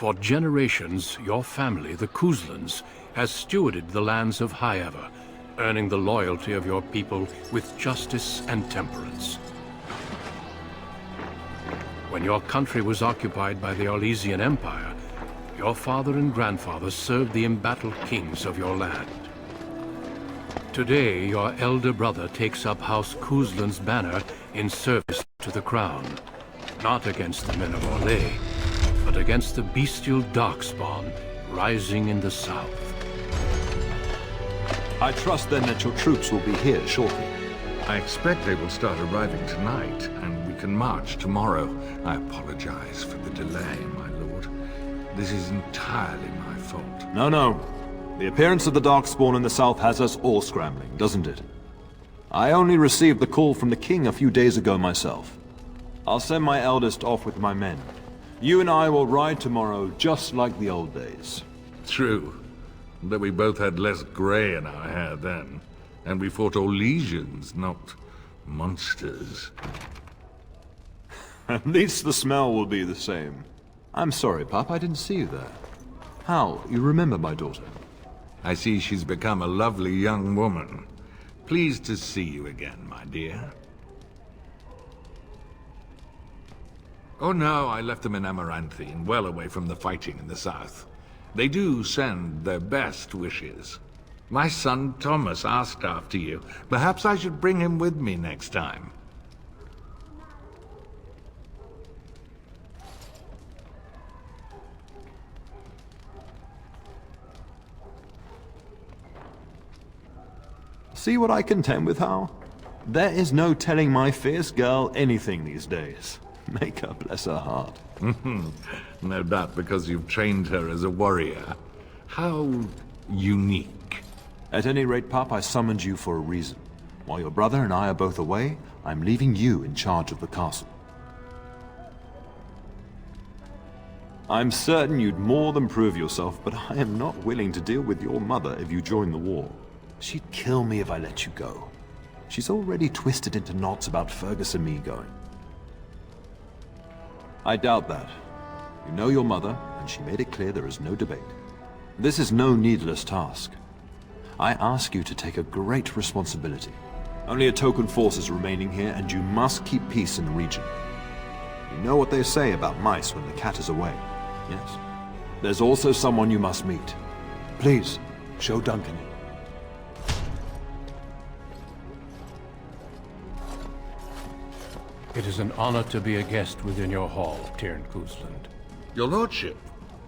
For generations, your family, the Kuzlans, has stewarded the lands of Highever, earning the loyalty of your people with justice and temperance. When your country was occupied by the Orlesian Empire, your father and grandfather served the embattled kings of your land. Today, your elder brother takes up House Kuzlan's banner in service to the crown, not against the men of Orlais, but against the bestial darkspawn rising in the south. I trust then that your troops will be here shortly. I expect they will start arriving tonight, and we can march tomorrow. I apologize for the delay, my lord. This is entirely my fault. No. The appearance of the Darkspawn in the south has us all scrambling, doesn't it? I only received the call from the king a few days ago myself. I'll send my eldest off with my men. You and I will ride tomorrow just like the old days. True, but we both had less gray in our hair then, and we fought Orlesians, not monsters. At least the smell will be the same. I'm sorry, Pup, I didn't see you there. How? You remember my daughter? I see she's become a lovely young woman. Pleased to see you again, my dear. Oh no, I left them in Amaranthine, well away from the fighting in the south. They do send their best wishes. My son Thomas asked after you. Perhaps I should bring him with me next time. See what I contend with, Hal? There is no telling my fierce girl anything these days. Make her bless her heart. No doubt because you've trained her as a warrior. How unique. At any rate, Pup, I summoned you for a reason. While your brother and I are both away, I'm leaving you in charge of the castle. I'm certain you'd more than prove yourself, but I am not willing to deal with your mother if you join the war. She'd kill me if I let you go. She's already twisted into knots about Fergus and me going. I doubt that. You know your mother, and she made it clear there is no debate. This is no needless task. I ask you to take a great responsibility. Only a token force is remaining here, and you must keep peace in the region. You know what they say about mice when the cat is away, yes? There's also someone you must meet. Please, show Duncan in. It is an honor to be a guest within your hall, Tyrn Kuzland. Your lordship,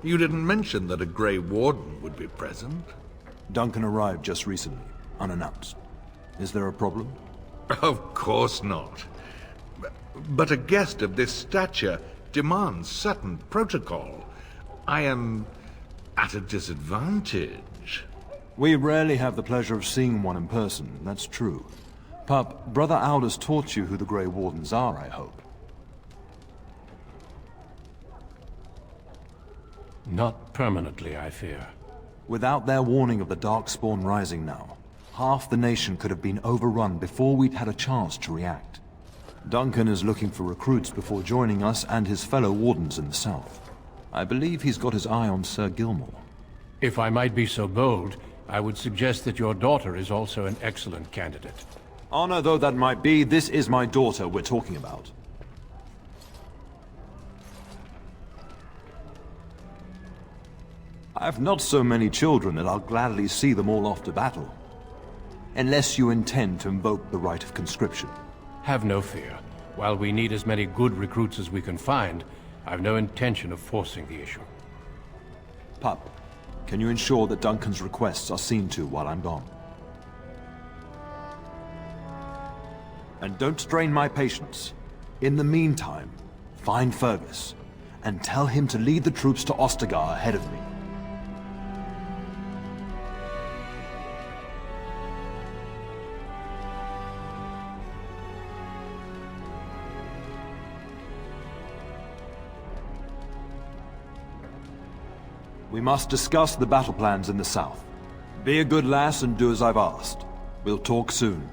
you didn't mention that a Grey Warden would be present. Duncan arrived just recently, unannounced. Is there a problem? Of course not. But a guest of this stature demands certain protocol. I am at a disadvantage. We rarely have the pleasure of seeing one in person, that's true. Pup, Brother Aldous taught you who the Grey Wardens are, I hope. Not permanently, I fear. Without their warning of the Darkspawn rising now, half the nation could have been overrun before we'd had a chance to react. Duncan is looking for recruits before joining us and his fellow Wardens in the south. I believe he's got his eye on Sir Gilmore. If I might be so bold, I would suggest that your daughter is also an excellent candidate. Honor though that might be, this is my daughter we're talking about. I have not so many children that I'll gladly see them all off to battle. Unless you intend to invoke the right of conscription. Have no fear. While we need as many good recruits as we can find, I've no intention of forcing the issue. Pup, can you ensure that Duncan's requests are seen to while I'm gone? And don't strain my patience. In the meantime, find Fergus, and tell him to lead the troops to Ostagar ahead of me. We must discuss the battle plans in the south. Be a good lass and do as I've asked. We'll talk soon.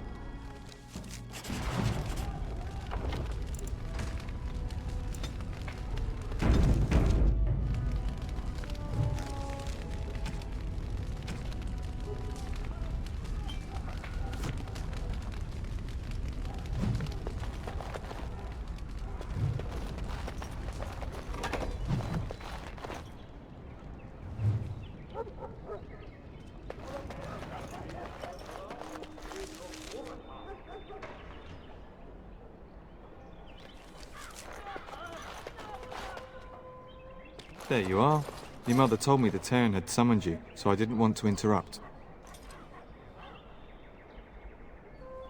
There you are. Your mother told me the Terran had summoned you, so I didn't want to interrupt.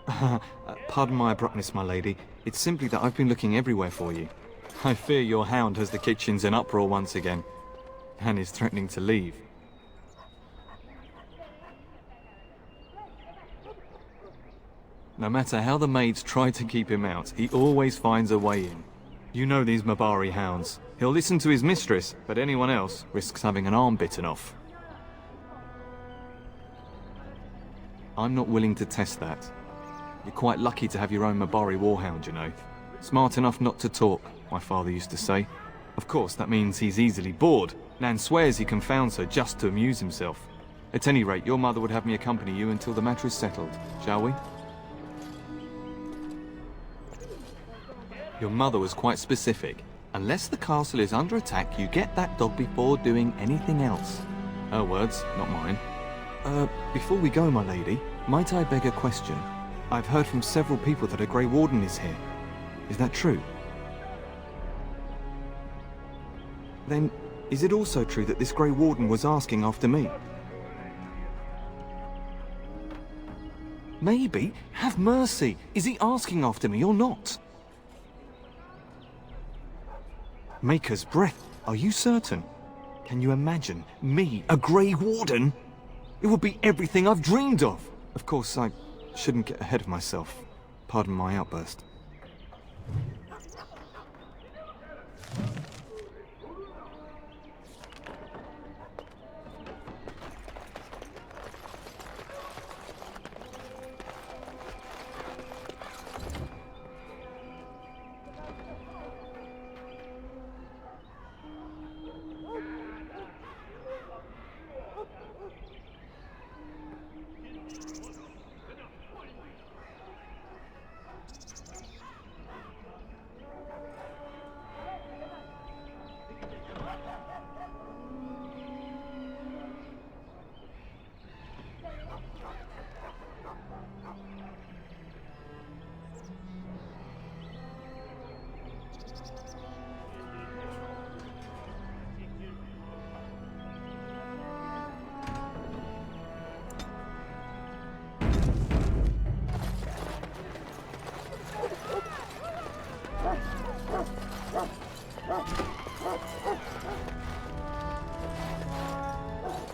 Pardon my abruptness, my lady. It's simply that I've been looking everywhere for you. I fear your hound has the kitchens in uproar once again, and is threatening to leave. No matter how the maids try to keep him out, he always finds a way in. You know these Mabari hounds. He'll listen to his mistress, but anyone else risks having an arm bitten off. I'm not willing to test that. You're quite lucky to have your own Mabari warhound, you know. Smart enough not to talk, my father used to say. Of course, that means he's easily bored. Nan swears he confounds her just to amuse himself. At any rate, your mother would have me accompany you until the matter is settled, shall we? Your mother was quite specific. Unless the castle is under attack, you get that dog before doing anything else. Her words, not mine. Before we go, my lady, might I beg a question? I've heard from several people that a Grey Warden is here. Is that true? Then, is it also true that this Grey Warden was asking after me? Maybe. Have mercy. Is he asking after me or not? Maker's breath. Are you certain? Can you imagine me, a Grey Warden? It would be everything I've dreamed of. Of course, I shouldn't get ahead of myself. Pardon my outburst.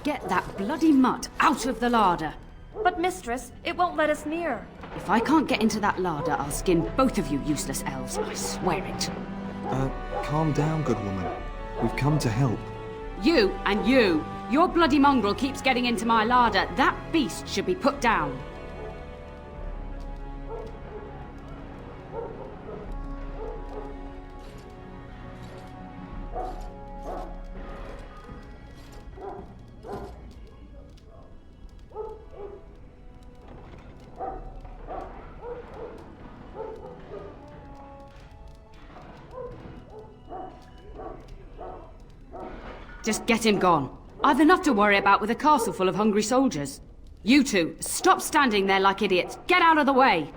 Get that bloody mutt out of the larder. But mistress, it won't let us near. If I can't get into that larder, I'll skin both of you useless elves, I swear it. Calm down, good woman. We've come to help. You and you. Your bloody mongrel keeps getting into my larder. That beast should be put down. Just get him gone. I've enough to worry about with a castle full of hungry soldiers. You two, stop standing there like idiots. Get out of the way!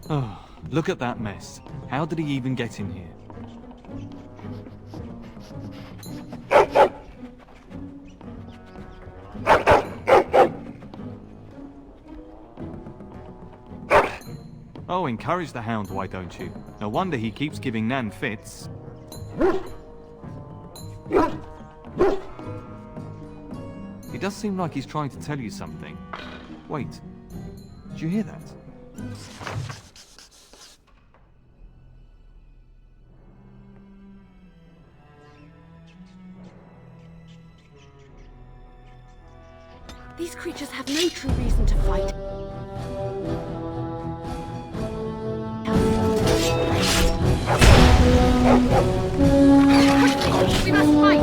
Oh, look at that mess. How did he even get in here? Oh, encourage the hound, why don't you? No wonder he keeps giving Nan fits. He does seem like he's trying to tell you something. Wait, did you hear that? These creatures have no true reason to fight. We must fight!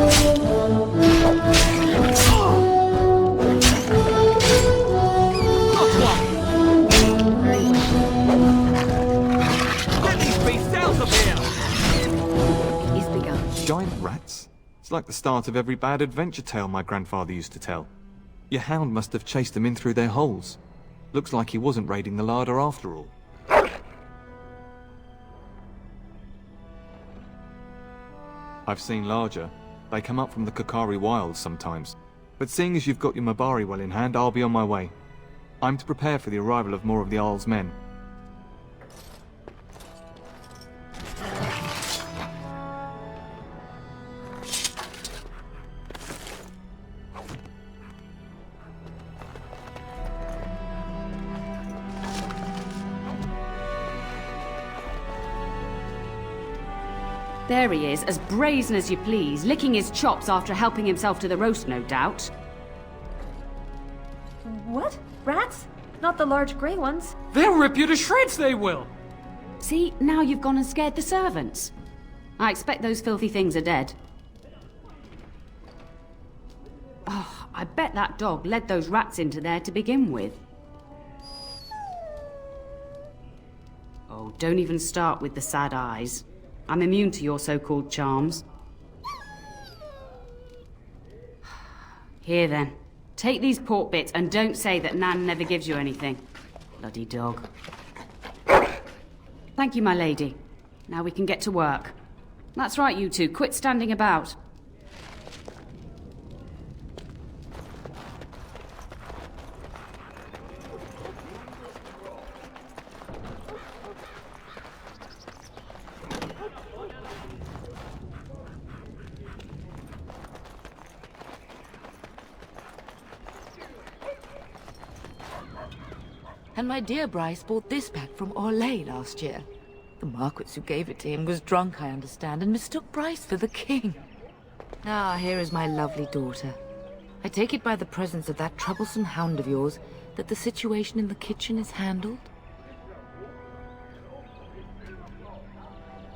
Get these beasts out of here! He's begun. Giant rats? It's like the start of every bad adventure tale my grandfather used to tell. Your hound must have chased them in through their holes. Looks like he wasn't raiding the larder after all. I've seen larger. They come up from the Kakari wilds sometimes. But seeing as you've got your Mabari well in hand, I'll be on my way. I'm to prepare for the arrival of more of the Jarl's men. There he is, as brazen as you please, licking his chops after helping himself to the roast, no doubt. What? Rats? Not the large grey ones. They'll rip you to shreds, they will! See, now you've gone and scared the servants. I expect those filthy things are dead. Oh, I bet that dog led those rats into there to begin with. Oh, don't even start with the sad eyes. I'm immune to your so-called charms. Here then, take these pork bits and don't say that Nan never gives you anything. Bloody dog. Thank you, my lady. Now we can get to work. That's right, you two. Quit standing about. And my dear Bryce bought this back from Orlais last year. The Marquis who gave it to him was drunk, I understand, and mistook Bryce for the king. Ah, here is my lovely daughter. I take it by the presence of that troublesome hound of yours that the situation in the kitchen is handled?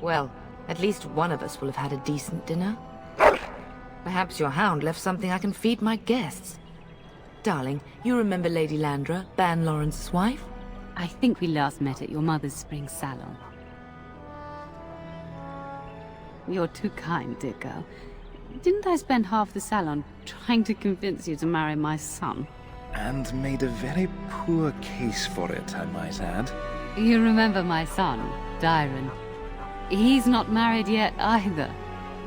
Well, at least one of us will have had a decent dinner. Perhaps your hound left something I can feed my guests. Darling, you remember Lady Landra, Ban Lawrence's wife? I think we last met at your mother's spring salon. You're too kind, dear girl. Didn't I spend half the salon trying to convince you to marry my son? And made a very poor case for it, I might add. You remember my son, Dyron. He's not married yet either.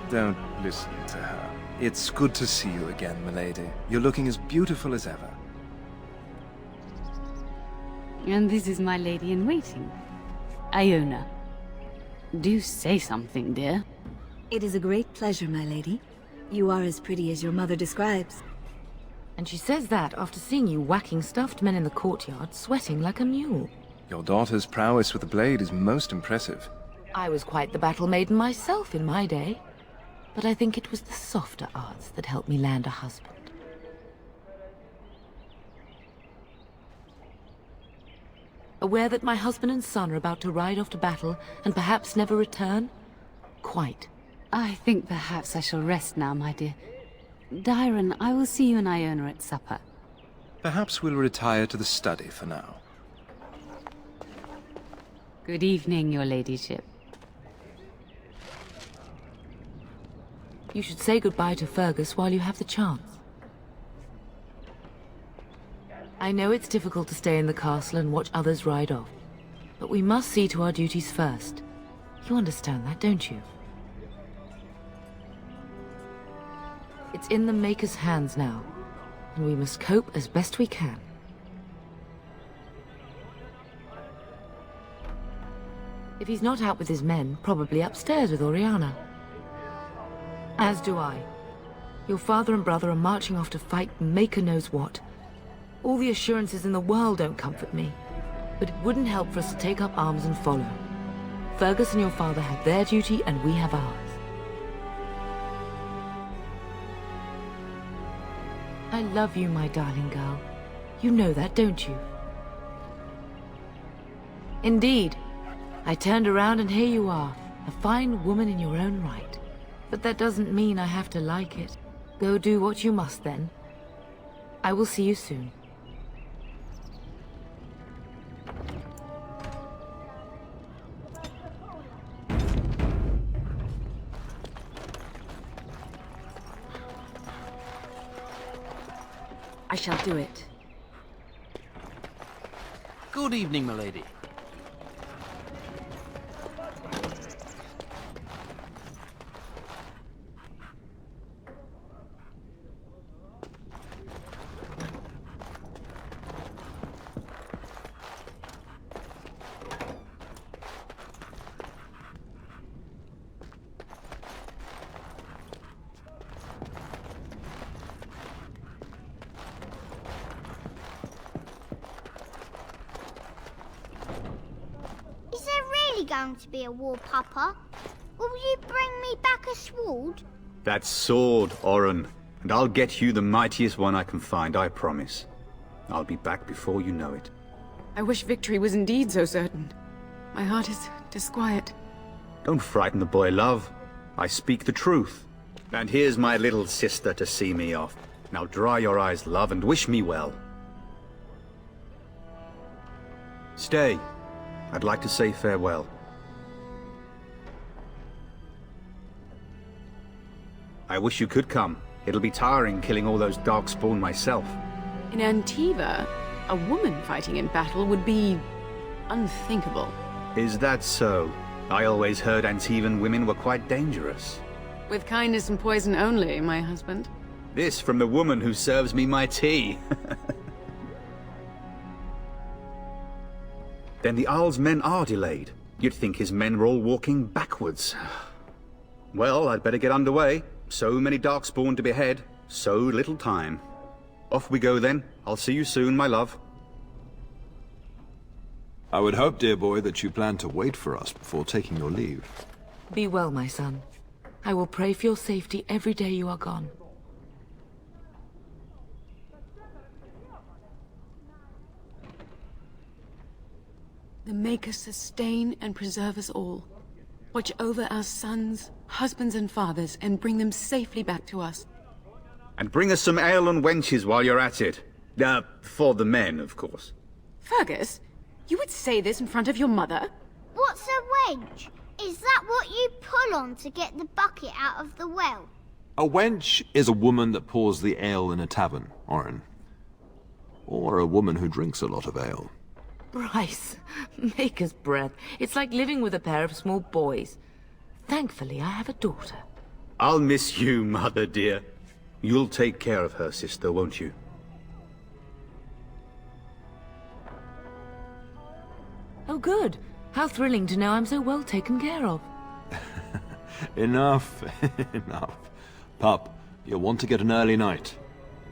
Don't listen to her. It's good to see you again, milady. You're looking as beautiful as ever. And this is my lady-in-waiting, Iona. Do say something, dear. It is a great pleasure, my lady. You are as pretty as your mother describes. And she says that after seeing you whacking stuffed men in the courtyard, sweating like a mule. Your daughter's prowess with the blade is most impressive. I was quite the battle maiden myself in my day. But I think it was the softer arts that helped me land a husband. Aware that my husband and son are about to ride off to battle and perhaps never return? Quite. I think perhaps I shall rest now, my dear. Dyron, I will see you and Iona at supper. Perhaps we'll retire to the study for now. Good evening, your ladyship. You should say goodbye to Fergus while you have the chance. I know it's difficult to stay in the castle and watch others ride off, but we must see to our duties first. You understand that, don't you? It's in the Maker's hands now, and we must cope as best we can. If he's not out with his men, probably upstairs with Oriana. As do I. Your father and brother are marching off to fight Maker knows what. All the assurances in the world don't comfort me, but it wouldn't help for us to take up arms and follow. Fergus and your father have their duty, and we have ours. I love you, my darling girl. You know that, don't you? Indeed. I turned around and here you are, a fine woman in your own right. But that doesn't mean I have to like it. Go do what you must, then. I will see you soon. I shall do it. Good evening, milady. Going to be a war, Papa? Will you bring me back a sword? That sword, Oren. And I'll get you the mightiest one I can find, I promise. I'll be back before you know it. I wish victory was indeed so certain. My heart is disquiet. Don't frighten the boy, love. I speak the truth. And here's my little sister to see me off. Now dry your eyes, love, and wish me well. Stay. I'd like to say farewell. I wish you could come. It'll be tiring killing all those darkspawn myself. In Antiva, a woman fighting in battle would be unthinkable. Is that so? I always heard Antivan women were quite dangerous. With kindness and poison only, my husband. This from the woman who serves me my tea. Then the Arl's men are delayed. You'd think his men were all walking backwards. Well, I'd better get underway. So many darkspawn to behead, so little time. Off we go then. I'll see you soon, my love. I would hope, dear boy, that you plan to wait for us before taking your leave. Be well, my son. I will pray for your safety every day you are gone. The Maker sustain and preserve us all. Watch over our sons, husbands and fathers, and bring them safely back to us. And bring us some ale and wenches while you're at it. For the men, of course. Fergus, you would say this in front of your mother? What's a wench? Is that what you pull on to get the bucket out of the well? A wench is a woman that pours the ale in a tavern, Oren. Or a woman who drinks a lot of ale. Bryce, maker's breath. It's like living with a pair of small boys. Thankfully, I have a daughter. I'll miss you, mother dear. You'll take care of her, sister, won't you? Oh, good. How thrilling to know I'm so well taken care of. Enough, enough. Pup, you'll want to get an early night.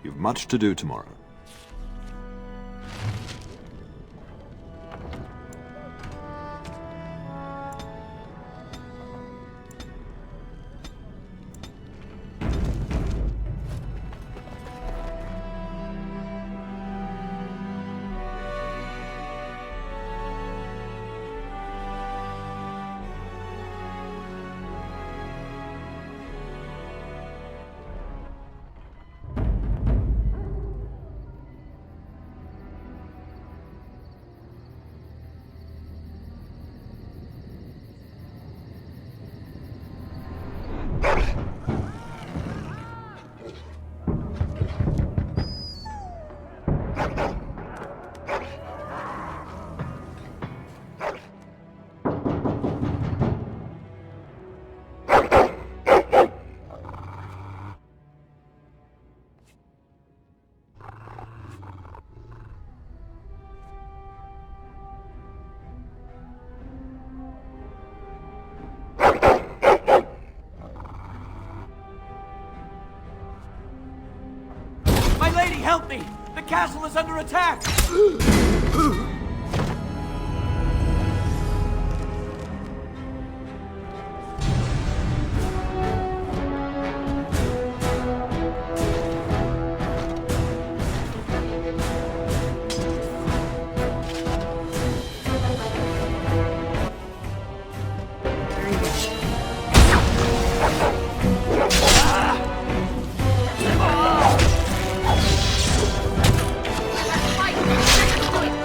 You've much to do tomorrow. Help me! The castle is under attack!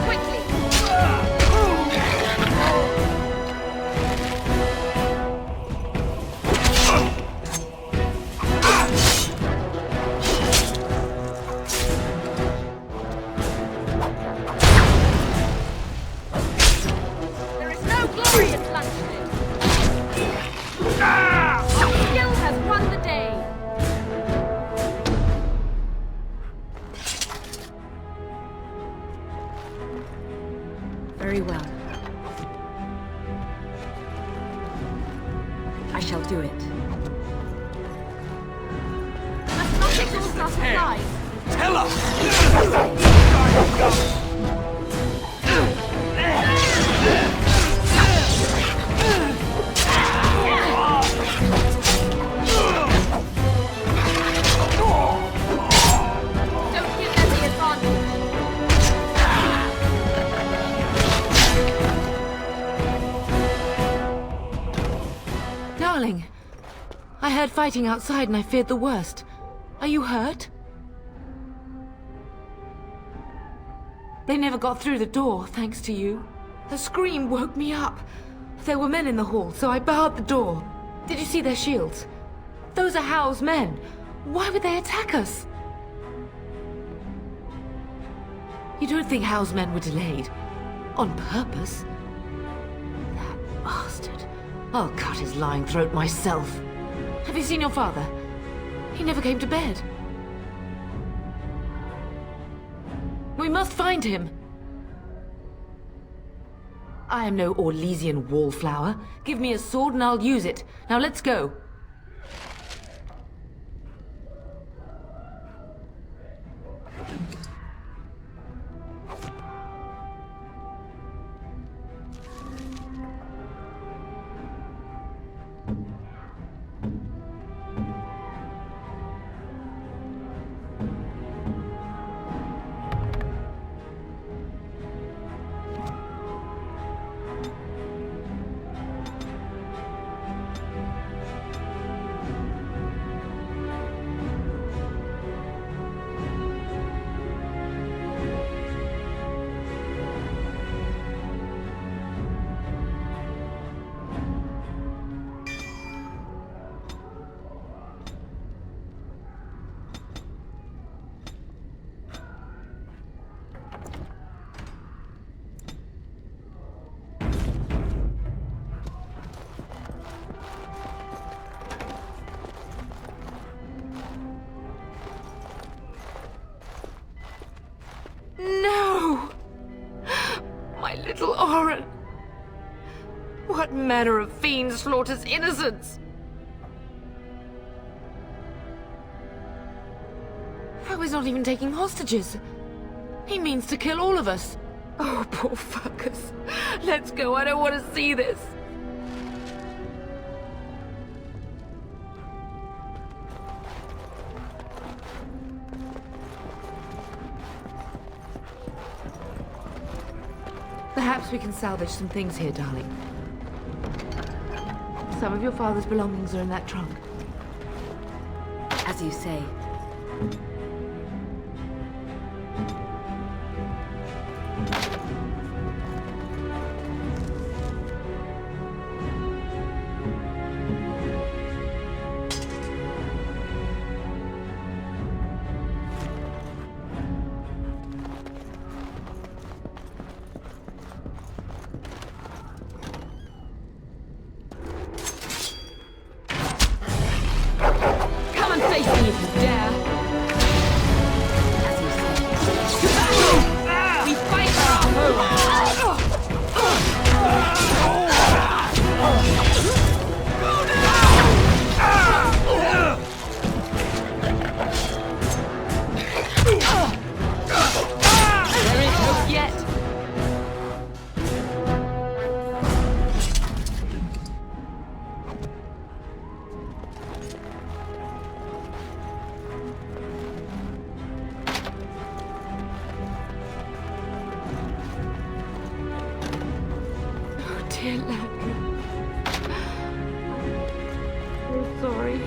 Quickly! I shall do it. Let's not exhaust our supplies. Tell us! Don't give them the advantage. Darling, I heard fighting outside and I feared the worst. Are you hurt? They never got through the door, thanks to you. A scream woke me up. There were men in the hall, so I barred the door. Did you see their shields? Those are Howe's men. Why would they attack us? You don't think Howe's men were delayed? On purpose? That bastard. I'll cut his lying throat myself. Have you seen your father? He never came to bed. We must find him. I am no Orlesian wallflower. Give me a sword and I'll use it. Now let's go. No! My little Oren! What manner of fiend slaughters innocents? How is not even taking hostages? He means to kill all of us. Oh, poor fuckers. Let's go, I don't want to see this. Perhaps we can salvage some things here, darling. Some of your father's belongings are in that trunk. As you say. Dear Landry. I'm sorry.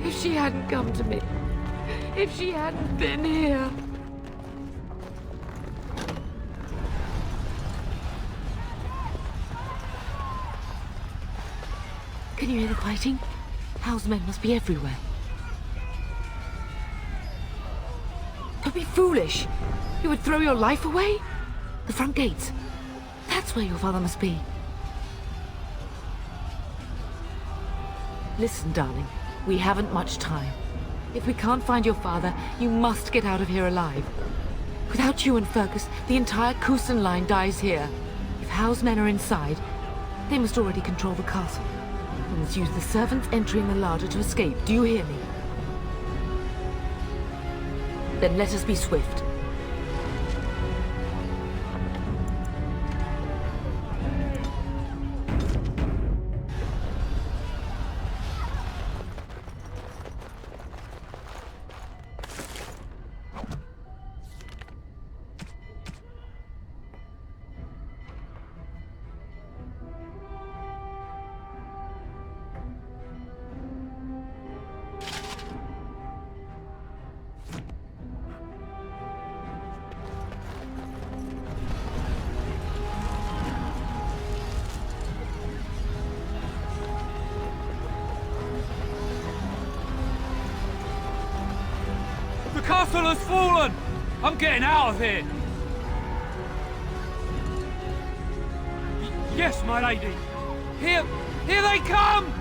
If she hadn't come to me, if she hadn't been here. Can you hear the fighting? Howe's men must be everywhere. Don't be foolish. You would throw your life away? The front gates. That's where your father must be. Listen, darling. We haven't much time. If we can't find your father, you must get out of here alive. Without you and Fergus, the entire Kusan line dies here. If Howe's men are inside, they must already control the castle. Weapons use the servants entering the larder to escape. Do you hear me? Then let us be swift. The castle has fallen! I'm getting out of here! Yes, my lady! Here they come!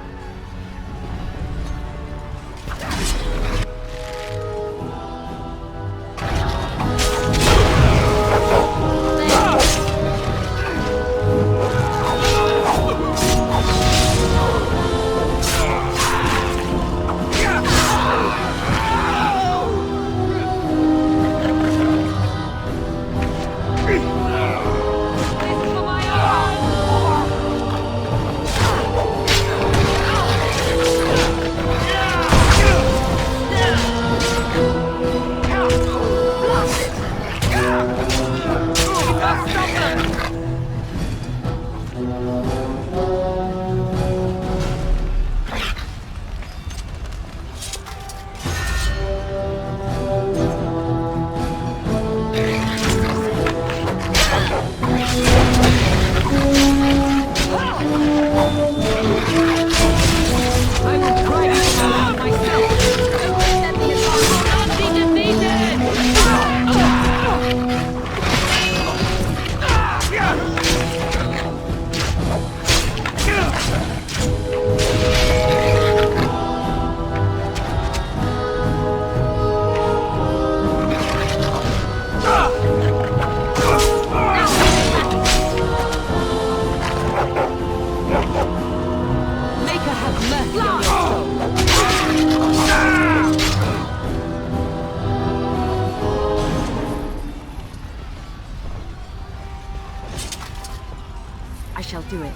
I shall do it.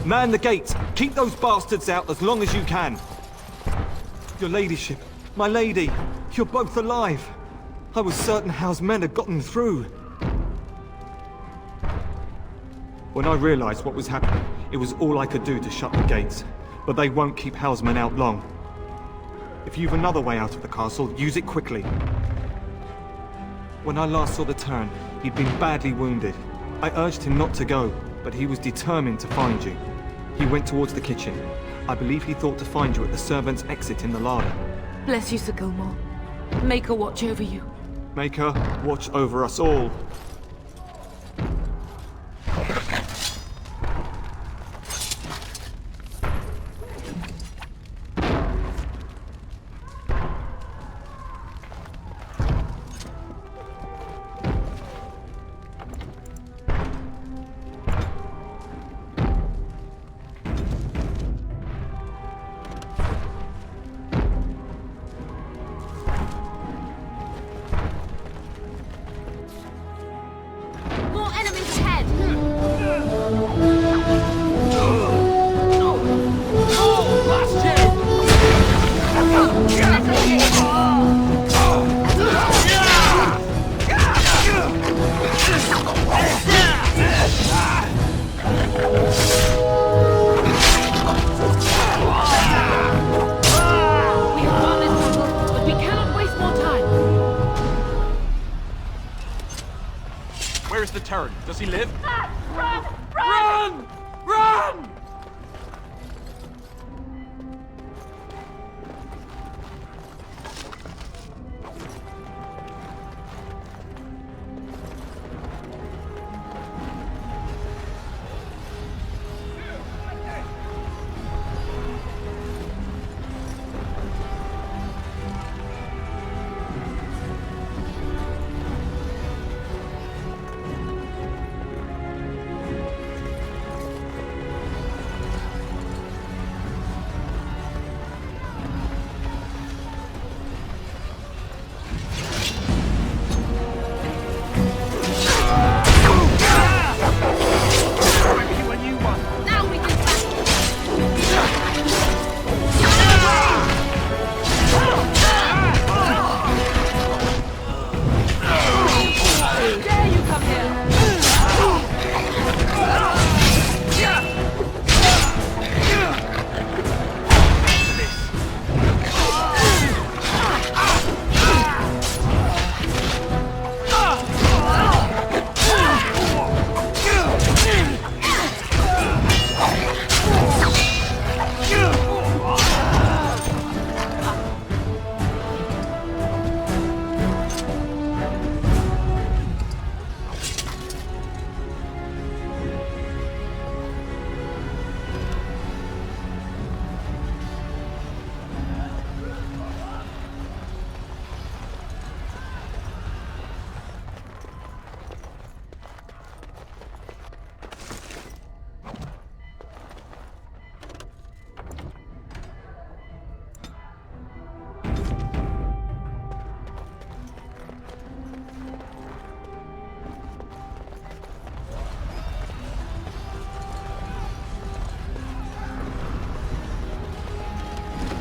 Man the gates! Keep those bastards out as long as you can! Your ladyship, my lady, you're both alive! I was certain Howe's men had gotten through. When I realized what was happening, it was all I could do to shut the gates. But they won't keep Howe's men out long. If you've another way out of the castle, use it quickly. When I last saw the Turn, he'd been badly wounded. I urged him not to go, but he was determined to find you. He went towards the kitchen. I believe he thought to find you at the servants' exit in the larder. Bless you, Sir Gilmore. Make her watch over you. Make her watch over us all. Terran. Does he live? Run! Run! Run!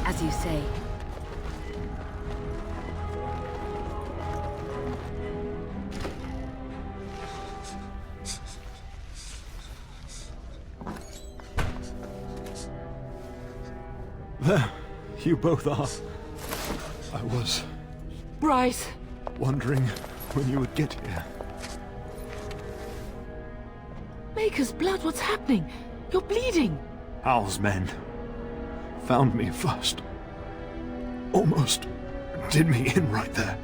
As you say. There, you both are. I was Bryce! wondering when you would get here. Maker's blood, what's happening? You're bleeding! Hal's men found me first. Almost did me in right there.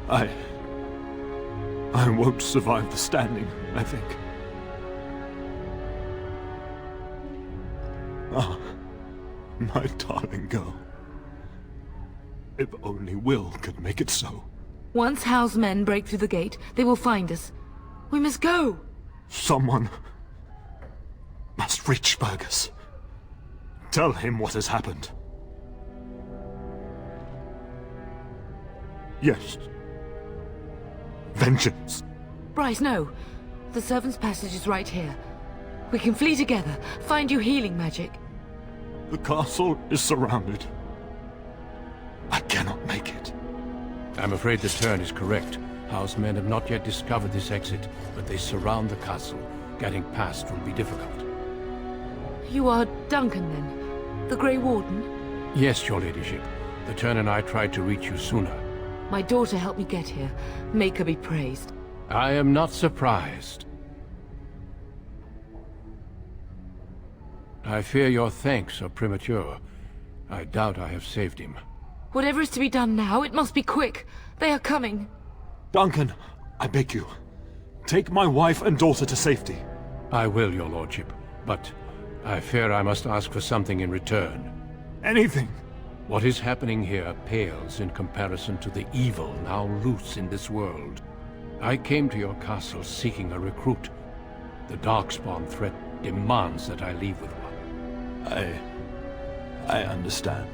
I won't survive the standing, I think. Ah, my darling girl. If only Will could make it so. Once Hal's men break through the gate, they will find us. We must go! Someone must reach Fergus. Tell him what has happened. Yes. Vengeance. Bryce, no. The servant's passage is right here. We can flee together, find you healing magic. The castle is surrounded. I cannot make it. I'm afraid the turn is correct. House men have not yet discovered this exit, but they surround the castle. Getting past will be difficult. You are Duncan, then? The Grey Warden? Yes, your ladyship. The turn and I tried to reach you sooner. My daughter helped me get here. Make her be praised. I am not surprised. I fear your thanks are premature. I doubt I have saved him. Whatever is to be done now, it must be quick. They are coming. Duncan, I beg you. Take my wife and daughter to safety. I will, your lordship. But I fear I must ask for something in return. Anything. What is happening here pales in comparison to the evil now loose in this world. I came to your castle seeking a recruit. The Darkspawn threat demands that I leave with one. I understand.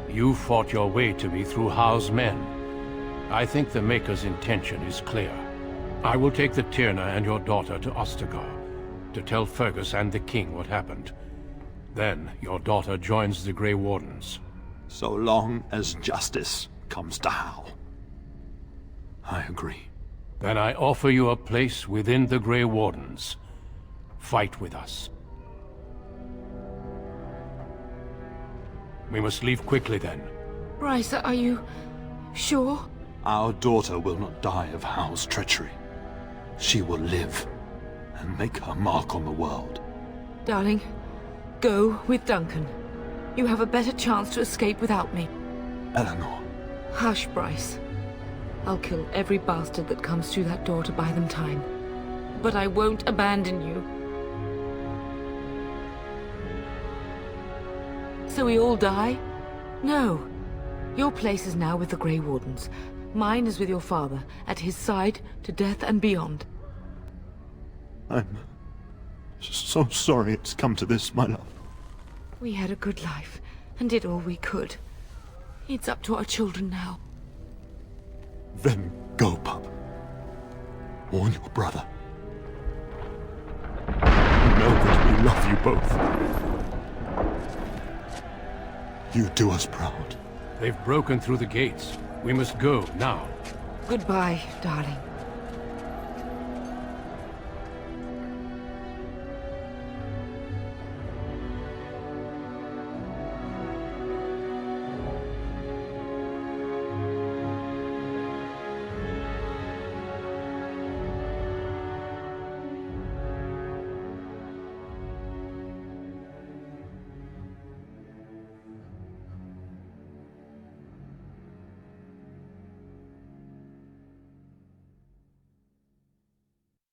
You fought your way to me through Howe's men. I think the Maker's intention is clear. I will take the Tyrna and your daughter to Ostagar, to tell Fergus and the King what happened. Then your daughter joins the Grey Wardens. So long as justice comes to Hal. I agree. Then I offer you a place within the Grey Wardens. Fight with us. We must leave quickly then. Bryce, are you sure? Our daughter will not die of Hal's treachery. She will live and make her mark on the world. Darling, go with Duncan. You have a better chance to escape without me. Eleanor. Hush, Bryce. I'll kill every bastard that comes through that door to buy them time. But I won't abandon you. So we all die? No. Your place is now with the Grey Wardens. Mine is with your father, at his side, to death and beyond. I'm so sorry it's come to this, my love. We had a good life, and did all we could. It's up to our children now. Then go, pup. Warn your brother. Know that we love you both. You do us proud. They've broken through the gates. We must go now. Goodbye, darling.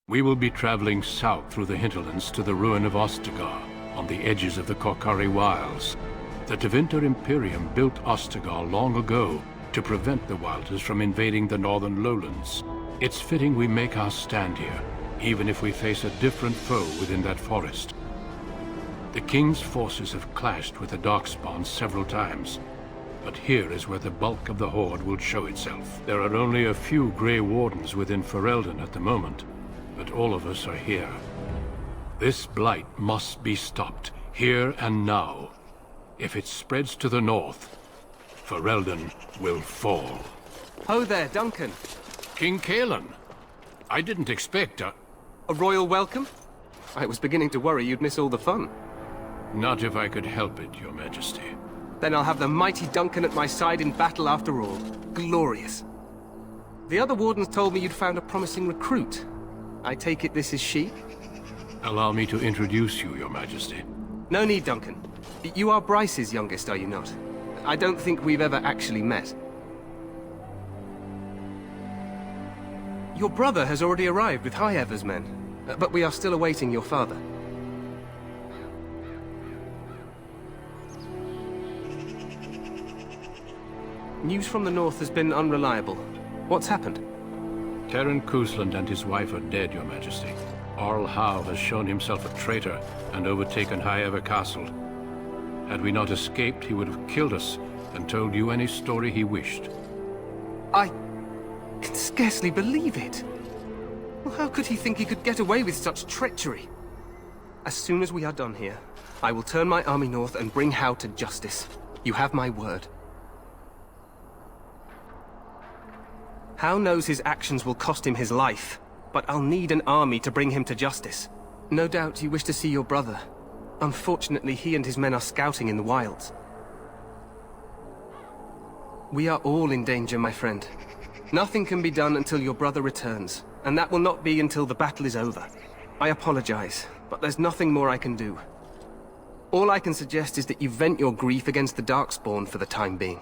We will be traveling south through the hinterlands to the ruin of Ostagar, on the edges of the Korkari Wilds. The Tevinter Imperium built Ostagar long ago to prevent the Wilders from invading the northern lowlands. It's fitting we make our stand here, even if we face a different foe within that forest. The King's forces have clashed with the Darkspawn several times, but here is where the bulk of the Horde will show itself. There are only a few Grey Wardens within Ferelden at the moment, but all of us are here. This blight must be stopped, here and now. If it spreads to the north, Ferelden will fall. Ho there, Duncan. King Cailan. I didn't expect a royal welcome? I was beginning to worry you'd miss all the fun. Not if I could help it, Your Majesty. Then I'll have the mighty Duncan at my side in battle after all. Glorious. The other wardens told me you'd found a promising recruit. I take it this is she? Allow me to introduce you, Your Majesty. No need, Duncan. You are Bryce's youngest, are you not? I don't think we've ever actually met. Your brother has already arrived with High Ever's men, but we are still awaiting your father. News from the north has been unreliable. What's happened? Terran Kuzland and his wife are dead, Your Majesty. Arl Howe has shown himself a traitor and overtaken High Ever Castle. Had we not escaped, he would have killed us and told you any story he wished. I can scarcely believe it. Well, how could he think he could get away with such treachery? As soon as we are done here, I will turn my army north and bring Howe to justice. You have my word. Howe knows his actions will cost him his life, but I'll need an army to bring him to justice. No doubt you wish to see your brother. Unfortunately, he and his men are scouting in the wilds. We are all in danger, my friend. Nothing can be done until your brother returns, and that will not be until the battle is over. I apologize, but there's nothing more I can do. All I can suggest is that you vent your grief against the Darkspawn for the time being.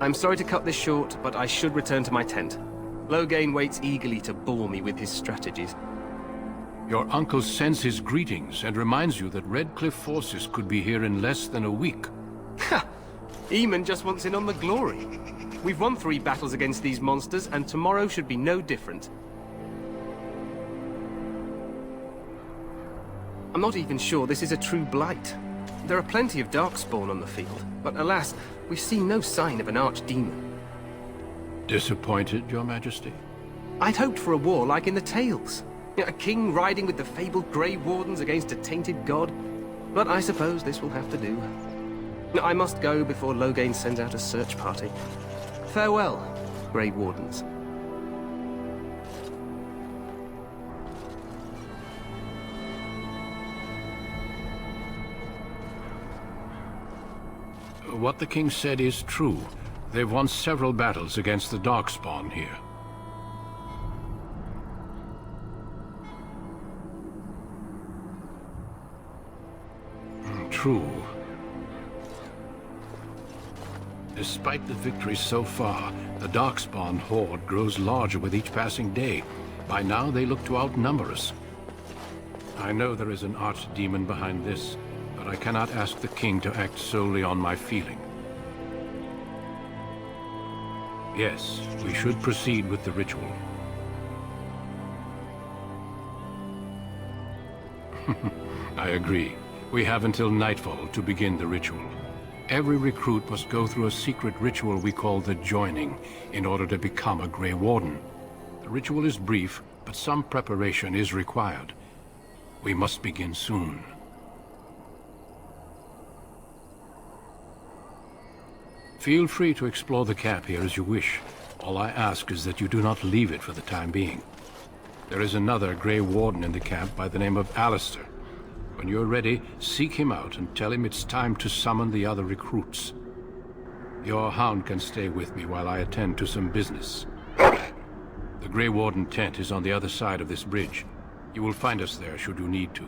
I'm sorry to cut this short, but I should return to my tent. Loghain waits eagerly to bore me with his strategies. Your uncle sends his greetings and reminds you that Redcliffe forces could be here in less than a week. Ha! Eamon just wants in on the glory. We've won 3 battles against these monsters, and tomorrow should be no different. I'm not even sure this is a true blight. There are plenty of Darkspawn on the field, but alas, we've seen no sign of an archdemon. Disappointed, Your Majesty? I'd hoped for a war like in the tales. A king riding with the fabled Grey Wardens against a tainted god. But I suppose this will have to do. I must go before Loghain sends out a search party. Farewell, Grey Wardens. What the king said is true. They've won several battles against the Darkspawn here. True. Despite the victories so far, the Darkspawn horde grows larger with each passing day. By now, they look to outnumber us. I know there is an archdemon behind this, but I cannot ask the king to act solely on my feeling. Yes, we should proceed with the ritual. I agree. We have until nightfall to begin the ritual. Every recruit must go through a secret ritual we call the Joining in order to become a Grey Warden. The ritual is brief, but some preparation is required. We must begin soon. Feel free to explore the camp here as you wish. All I ask is that you do not leave it for the time being. There is another Grey Warden in the camp by the name of Alistair. When you're ready, seek him out and tell him it's time to summon the other recruits. Your hound can stay with me while I attend to some business. The Grey Warden tent is on the other side of this bridge. You will find us there should you need to.